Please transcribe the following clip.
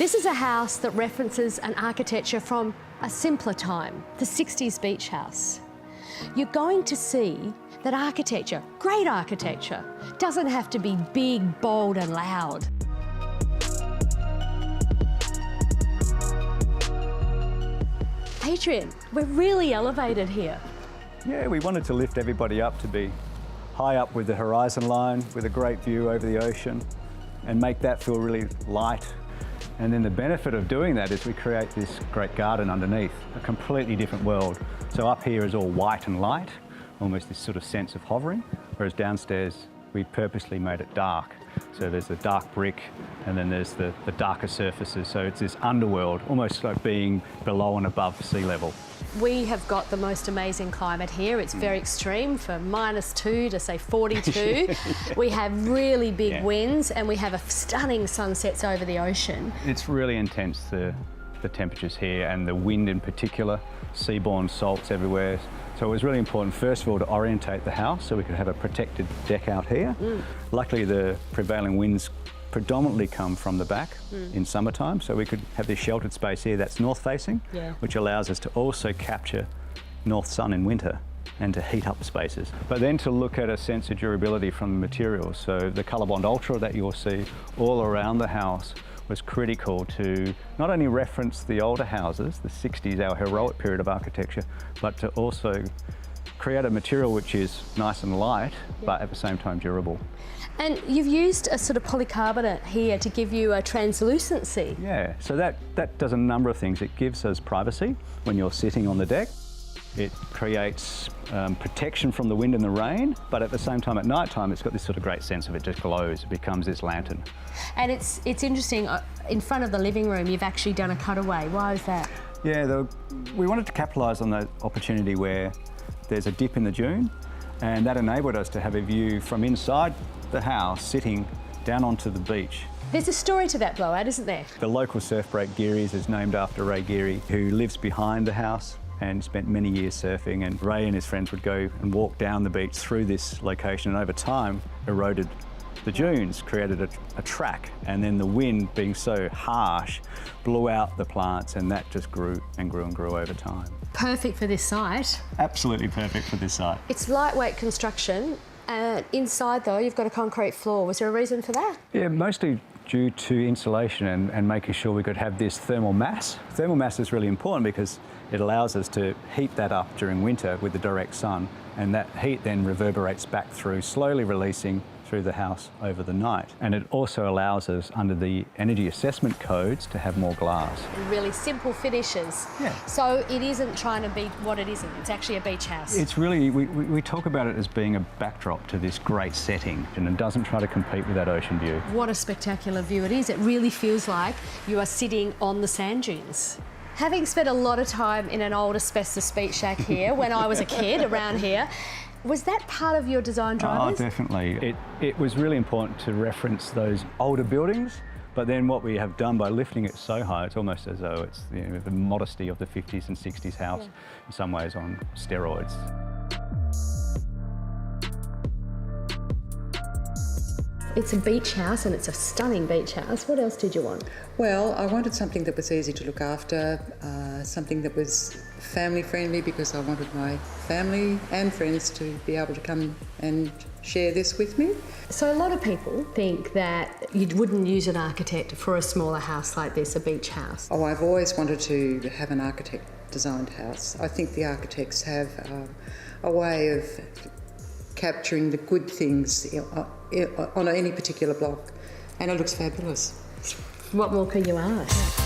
This is a house that references an architecture from a simpler time, the 60s beach house. You're going to see that architecture, great architecture, doesn't have to be big, bold and loud. Adrian, we're really elevated here. Yeah, we wanted to lift everybody up to be high up with the horizon line, with a great view over the ocean, and make that feel really light. And then the benefit of doing that is we create this great garden underneath, a completely different world. So up here is all white and light, almost this sort of sense of hovering, whereas downstairs we purposely made it dark. So there's the dark brick and then there's the darker surfaces. So it's this underworld, almost like being below and above sea level. We have got the most amazing climate here. It's very extreme, from -2 to say 42. We have really big winds and we have a stunning sunsets over the ocean. It's really intense, the temperatures here, and the wind in particular, seaborne salts everywhere. So it was really important, first of all, to orientate the house so we could have a protected deck out here. Luckily, the prevailing winds predominantly come from the back in summertime, so we could have this sheltered space here that's north facing, which allows us to also capture north sun in winter and to heat up spaces. But then to look at a sense of durability from the materials. So the Colorbond Ultra that you'll see all around the house was critical to not only reference the older houses, the 60s, our heroic period of architecture, but to also create a material which is nice and light, but at the same time durable. And you've used a sort of polycarbonate here to give you a translucency. Yeah, so that does a number of things. It gives us privacy when you're sitting on the deck. It creates protection from the wind and the rain, but at the same time at night time, it's got this sort of great sense of it just glows. It becomes this lantern. And it's interesting, in front of the living room, you've actually done a cutaway. Why is that? Yeah, we wanted to capitalise on that opportunity where there's a dip in the dune, and that enabled us to have a view from inside the house, sitting down onto the beach. There's a story to that blowout, isn't there? The local surf break Geary's is named after Ray Geary, who lives behind the house and spent many years surfing, and Ray and his friends would go and walk down the beach through this location, and over time eroded the dunes, created a track, and then the wind, being so harsh, blew out the plants, and that just grew and grew and grew over time. Perfect for this site. Absolutely perfect for this site. It's lightweight construction. Inside though, you've got a concrete floor. Was there a reason for that? Yeah, mostly due to insulation and making sure we could have this thermal mass. Thermal mass is really important because it allows us to heat that up during winter with the direct sun, and that heat then reverberates back through, slowly releasing through the house over the night. And it also allows us, under the energy assessment codes, to have more glass. And really simple finishes. Yeah. So it isn't trying to be what it isn't. It's actually a beach house. It's really, we talk about it as being a backdrop to this great setting, and it doesn't try to compete with that ocean view. What a spectacular view it is. It really feels like you are sitting on the sand dunes. Having spent a lot of time in an old asbestos beach shack here when I was a kid around here, was that part of your design drivers? Oh, definitely. It was really important to reference those older buildings, but then what we have done by lifting it so high, it's almost as though it's the modesty of the 50s and 60s house, in some ways on steroids. It's a beach house and it's a stunning beach house. What else did you want? Well, I wanted something that was easy to look after, something that was family friendly, because I wanted my family and friends to be able to come and share this with me. So a lot of people think that you wouldn't use an architect for a smaller house like this, a beach house. Oh, I've always wanted to have an architect designed house. I think the architects have a way of capturing the good things on any particular block, and it looks fabulous. What more can you ask?